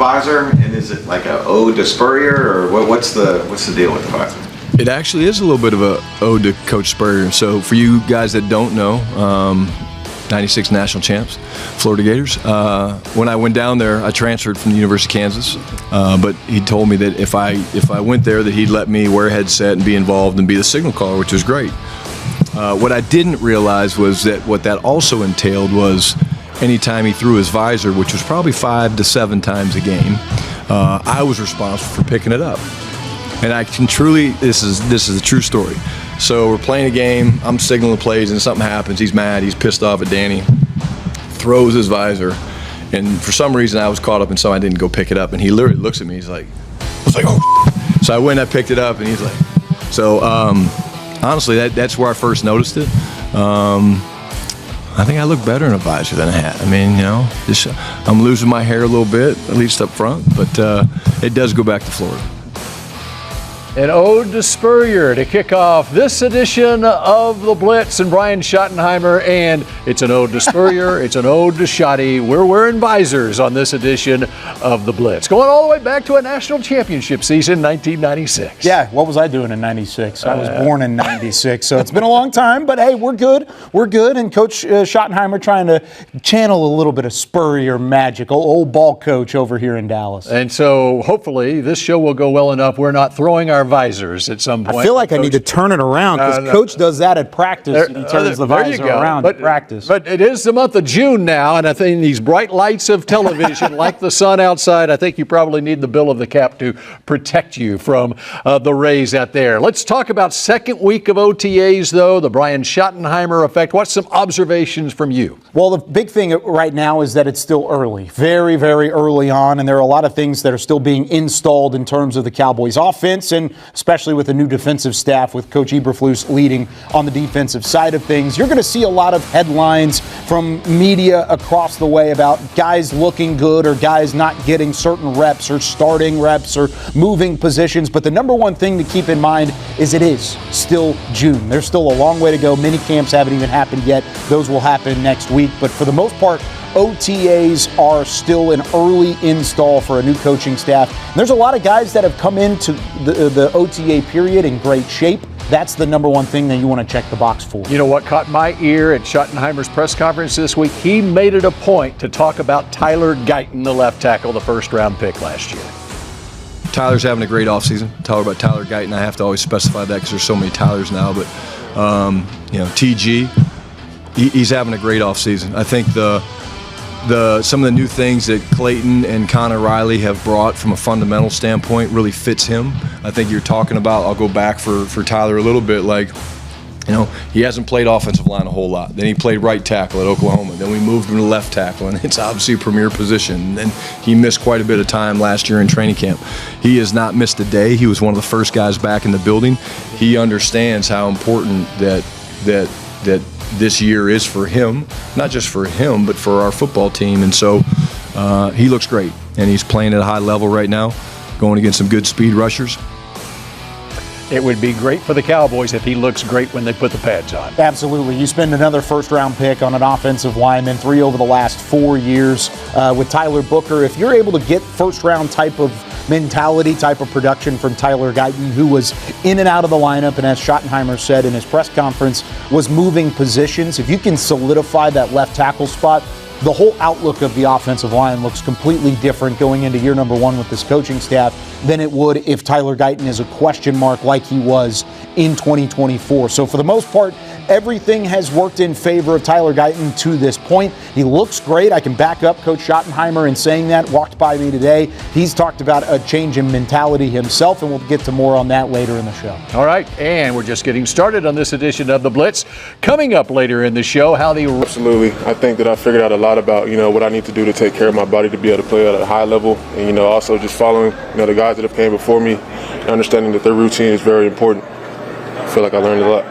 visor, and is it like a ode to Spurrier, or what's the deal with the visor? It actually is a little bit of a ode to Coach Spurrier. So for you guys that don't know, 96 national champs, Florida Gators. When I went down there, I transferred from the University of Kansas, but he told me that if I went there, that he'd let me wear a headset and be involved and be the signal caller, which was great. What I didn't realize was that what that also entailed was anytime he threw his visor, which was probably 5 to 7 times a game, I was responsible for picking it up. And I can truly, this is a true story. So we're playing a game, I'm signaling plays, and something happens. He's mad, he's pissed off at Danny, throws his visor, and for some reason I was caught up in something. I didn't go pick it up, and he literally looks at me, I was like, oh. So I went and I picked it up, and he's like, so honestly, that's where I first noticed it. I think I look better in a visor than a hat. I mean, I'm losing my hair a little bit, at least up front, but it does go back to Florida. An ode to Spurrier to kick off this edition of The Blitz, and Brian Schottenheimer, and it's an ode to Spurrier, it's an ode to Schotty. We're wearing visors on this edition of The Blitz. Going all the way back to a national championship season, 1996. Yeah, what was I doing in 96? I was born in 96, so it's been a long time, but hey, we're good. We're good, and Coach Schottenheimer trying to channel a little bit of Spurrier magic, old ball coach over here in Dallas. And so hopefully this show will go well enough. We're not throwing our visors at some point. I feel like I need to turn it around because Coach does that at practice. He turns the visor around at practice. But it is the month of June now, and I think these bright lights of television, like the sun outside, I think you probably need the bill of the cap to protect you from the rays out there. Let's talk about second week of OTAs, though, the Brian Schottenheimer effect. What's some observations from you? Well, the big thing right now is that it's still early, very, very early on, and there are a lot of things that are still being installed in terms of the Cowboys offense, and especially with the new defensive staff with Coach Eberflus leading on the defensive side of things. You're going to see a lot of headlines from media across the way about guys looking good or guys not getting certain reps or starting reps or moving positions. But the number one thing to keep in mind is it is still June. There's still a long way to go. Mini camps haven't even happened yet. Those will happen next week. But for the most part, OTAs are still an early install for a new coaching staff. And there's a lot of guys that have come into the OTA period in great shape. That's the number one thing that you want to check the box for. You know what caught my ear at Schottenheimer's press conference this week? He made it a point to talk about Tyler Guyton, the left tackle, the first-round pick last year. Tyler's having a great offseason. Talk about Tyler Guyton. I have to always specify that because there's so many Tylers now. But, TG, he's having a great offseason. I think some of the new things that Clayton and Connor Riley have brought from a fundamental standpoint really fits him. I think you're talking about, I'll go back for Tyler a little bit, he hasn't played offensive line a whole lot. Then he played right tackle at Oklahoma. Then we moved him to left tackle, and it's obviously a premier position. And he missed quite a bit of time last year in training camp. He has not missed a day. He was one of the first guys back in the building. He understands how important that this year is for him, not just for him, but for our football team. And so he looks great, and he's playing at a high level right now, going against some good speed rushers. It would be great for the Cowboys if he looks great when they put the pads on. Absolutely. You spend another first-round pick on an offensive lineman, 3 over the last 4 years with Tyler Booker. If you're able to get first-round type of mentality, type of production from Tyler Guyton, who was in and out of the lineup, and as Schottenheimer said in his press conference, was moving positions. If you can solidify that left tackle spot, the whole outlook of the offensive line looks completely different going into year number 1 with this coaching staff than it would if Tyler Guyton is a question mark like he was in 2024. So for the most part, everything has worked in favor of Tyler Guyton to this point. He looks great. I can back up Coach Schottenheimer in saying that. Walked by me today. He's talked about a change in mentality himself, and we'll get to more on that later in the show. All right, and we're just getting started on this edition of The Blitz. Coming up later in the show, Absolutely. I think that I figured out a lot about, what I need to do to take care of my body to be able to play at a high level, and, also just following, the guys that have came before me and understanding that their routine is very important. I feel like I learned a lot.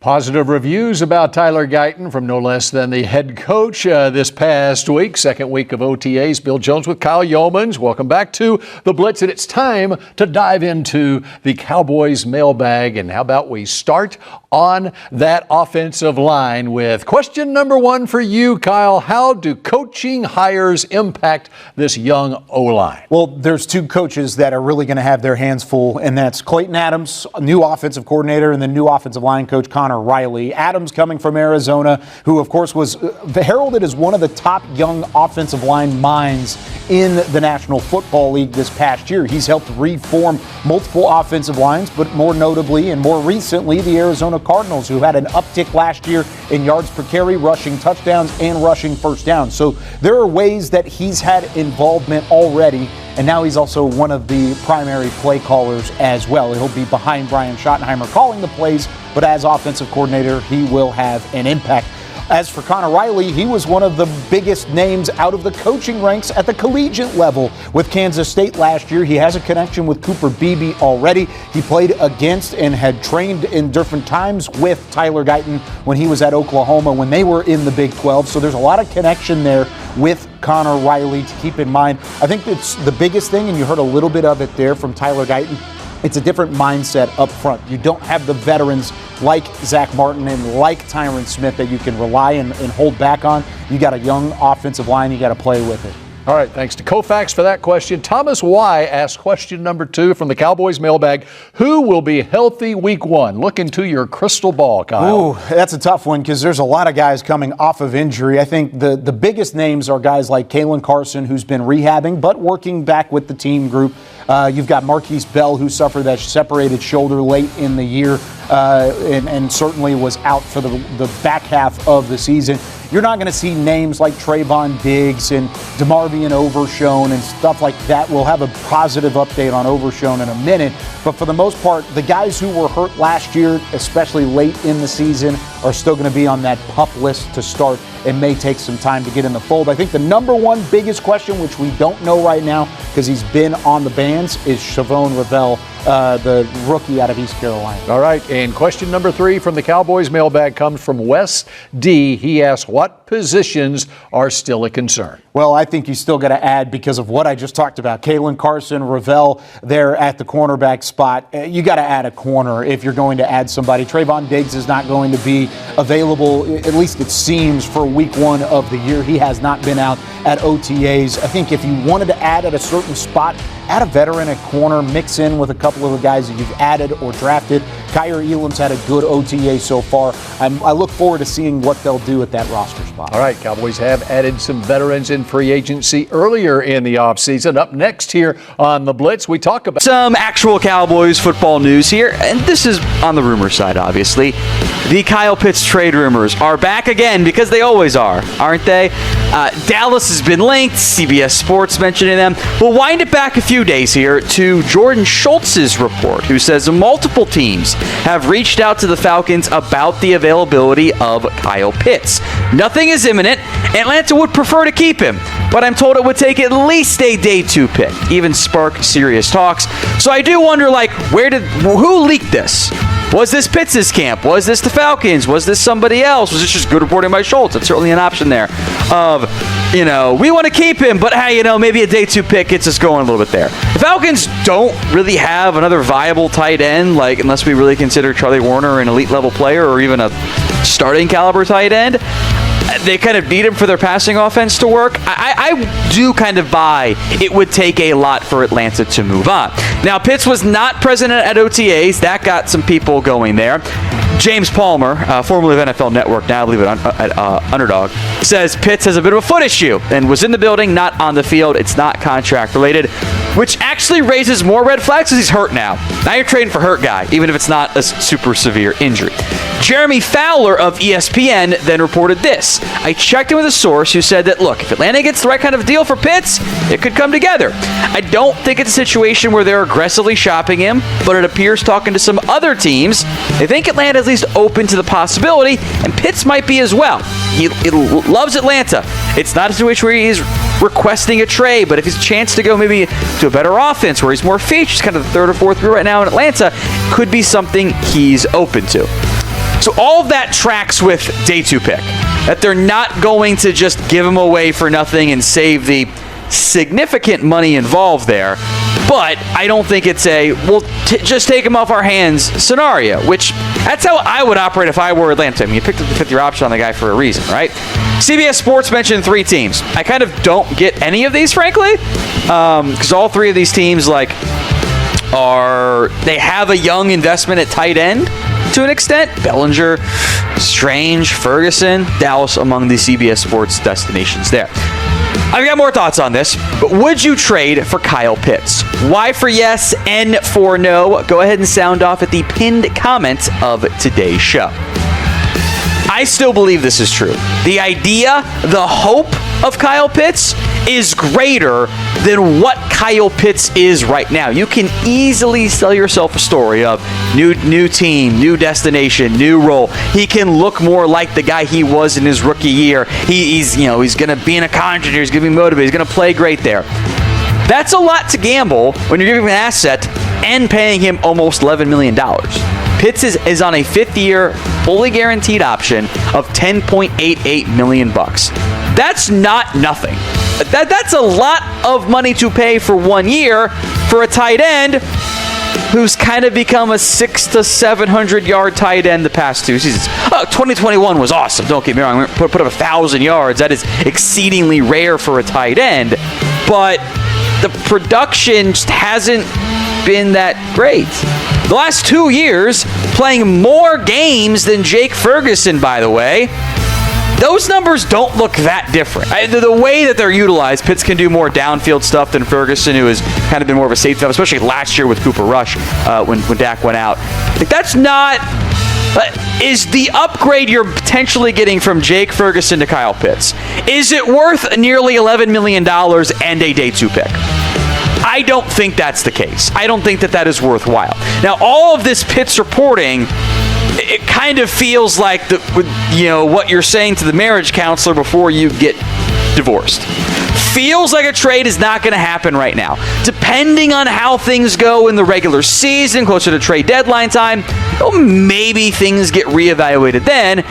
Positive reviews about Tyler Guyton from no less than the head coach this past week, second week of OTAs. Bill Jones with Kyle Yeomans. Welcome back to The Blitz, and it's time to dive into the Cowboys mailbag. And how about we start on that offensive line with question number 1 for you, Kyle. How do coaching hires impact this young O-line? Well, there's 2 coaches that are really going to have their hands full, and that's Clayton Adams, new offensive coordinator, and the new offensive line coach, Connor Riley. Adams coming from Arizona, who, of course, was heralded as one of the top young offensive line minds in the National Football League this past year. He's helped reform multiple offensive lines, but more notably and more recently, the Arizona Cardinals, who had an uptick last year in yards per carry, rushing touchdowns, and rushing first downs. So there are ways that he's had involvement already, and now he's also one of the primary play callers as well. He'll be behind Brian Schottenheimer calling the plays, but as offensive coordinator, he will have an impact. As for Connor Riley, he was one of the biggest names out of the coaching ranks at the collegiate level with Kansas State last year. He has a connection with Cooper Beebe already. He played against and had trained in different times with Tyler Guyton when he was at Oklahoma when they were in the Big 12. So there's a lot of connection there with Connor Riley to keep in mind. I think it's the biggest thing, and you heard a little bit of it there from Tyler Guyton. It's a different mindset up front. You don't have the veterans like Zach Martin and like Tyron Smith that you can rely and hold back on. You got a young offensive line. You got to play with it. All right, thanks to Koufax for that question. Thomas Y asked question number 2 from the Cowboys mailbag. Who will be healthy week 1? Look into your crystal ball, Kyle. Ooh, that's a tough one because there's a lot of guys coming off of injury. I think the biggest names are guys like Kalen Carson, who's been rehabbing but working back with the team group. You've got Marquise Bell, who suffered that separated shoulder late in the year and certainly was out for the back half of the season. You're not going to see names like Trayvon Diggs and DeMarvion Overshown and stuff like that. We'll have a positive update on Overshown in a minute. But for the most part, the guys who were hurt last year, especially late in the season, are still going to be on that PUP list to start. It may take some time to get in the fold. I think the number 1 biggest question, which we don't know right now because he's been on the bands, is Chavon Ravel, the rookie out of East Carolina. All right, and question number 3 from the Cowboys mailbag comes from Wes D. He asks, what positions are still a concern? Well, I think you still got to add because of what I just talked about. Kalen Carson, Ravel there at the cornerback spot. You got to add a corner if you're going to add somebody. Trayvon Diggs is not going to be available, at least it seems, for week 1 of the year. He has not been out at OTAs. I think if you wanted to add at a certain spot, add a veteran at corner, mix in with a couple of the guys that you've added or drafted. Kyer Elam's had a good OTA so far. I look forward to seeing what they'll do at that roster spot. All right, Cowboys have added some veterans in free agency earlier in the offseason. Up next here on The Blitz, we talk about some actual Cowboys football news here, and this is on the rumor side, obviously. The Kyle Pitts trade rumors are back again because they always are, aren't they? Dallas has been linked, CBS Sports mentioning them. We'll wind it back a few days here to Jordan Schultz's report, who says multiple teams have reached out to the Falcons about the availability of Kyle Pitts. Nothing is imminent. Atlanta would prefer to keep him, but I'm told it would take at least a day 2 pick, even spark serious talks. So I do wonder, who leaked this? Was this Pitts' camp? Was this the Falcons? Was this somebody else? Was this just good reporting by Schultz? That's certainly an option there of, we want to keep him, but hey, maybe a day 2 pick gets us going a little bit there. The Falcons don't really have another viable tight end, unless we really consider Charlie Warner an elite level player or even a starting caliber tight end. They kind of need him for their passing offense to work. I do kind of buy it would take a lot for Atlanta to move on. Now, Pitts was not present at OTAs. That got some people going there. James Palmer, formerly of NFL Network, now I believe at Underdog, says Pitts has a bit of a foot issue and was in the building, not on the field. It's not contract related, which actually raises more red flags because he's hurt now. Now you're trading for hurt guy, even if it's not a super severe injury. Jeremy Fowler of ESPN then reported this. I checked in with a source who said that, look, if Atlanta gets the right kind of deal for Pitts, it could come together. I don't think it's a situation where they're aggressively shopping him, but it appears talking to some other teams, they think Atlanta is at least open to the possibility, and Pitts might be as well. He loves Atlanta. It's not a situation where he's requesting a trade, but if he's a chance to go maybe to a better offense where he's more featured, kind of the 3rd or 4th year right now in Atlanta, could be something he's open to. So all of that tracks with day 2 pick, that they're not going to just give him away for nothing and save the significant money involved there. But I don't think it's a, just take him off our hands scenario, which that's how I would operate if I were Atlanta. I mean, you picked up the fifth-year option on the guy for a reason, right? CBS Sports mentioned 3 teams. I kind of don't get any of these, frankly, because all 3 of these teams, they have a young investment at tight end to an extent. Bellinger, Strange, Ferguson, Dallas among the CBS Sports destinations there. I've got more thoughts on this, but would you trade for Kyle Pitts? Y for yes, N for no. Go ahead and sound off at the pinned comment of today's show. I still believe this is true. The idea, the hope of Kyle Pitts is greater than what Kyle Pitts is right now. You can easily sell yourself a story of new team, new destination, new role. He can look more like the guy he was in his rookie year. He's going to be in a contract. He's going to be motivated. He's going to play great there. That's a lot to gamble when you're giving him an asset and paying him almost $11 million. Pitts is on a 5th-year, fully guaranteed option of $10.88 million. That's not nothing. That's a lot of money to pay for 1 year for a tight end who's kind of become a 600 to 700 yard tight end the past 2 seasons. 2021 was awesome. Don't get me wrong. Put up 1,000 yards. That is exceedingly rare for a tight end. But the production just hasn't been that great. The last 2 years, playing more games than Jake Ferguson, by the way, those numbers don't look that different. The way that they're utilized, Pitts can do more downfield stuff than Ferguson, who has kind of been more of a safety valve, especially last year with Cooper Rush when Dak went out. That's not... is the upgrade you're potentially getting from Jake Ferguson to Kyle Pitts, is it worth nearly $11 million and a day 2 pick? I don't think that's the case. I don't think that is worthwhile. Now, all of this Pitts reporting, it kind of feels like what you're saying to the marriage counselor before you get divorced. Feels like a trade is not going to happen right now. Depending on how things go in the regular season, closer to trade deadline time, maybe things get reevaluated then,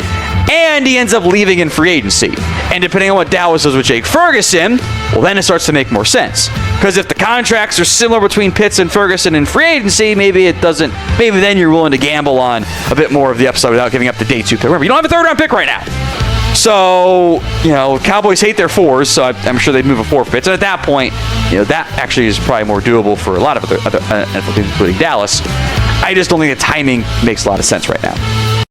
and he ends up leaving in free agency. And depending on what Dallas does with Jake Ferguson, then it starts to make more sense. Because if the contracts are similar between Pitts and Ferguson in free agency, maybe it doesn't. Maybe then you're willing to gamble on a bit more of the upside without giving up the day 2 pick. Remember, you don't have a 3rd round pick right now. So, Cowboys hate their 4s, so I'm sure they'd move a 4 for Pitts. And at that point, that actually is probably more doable for a lot of other NFL teams, including Dallas. I just don't think the timing makes a lot of sense right now.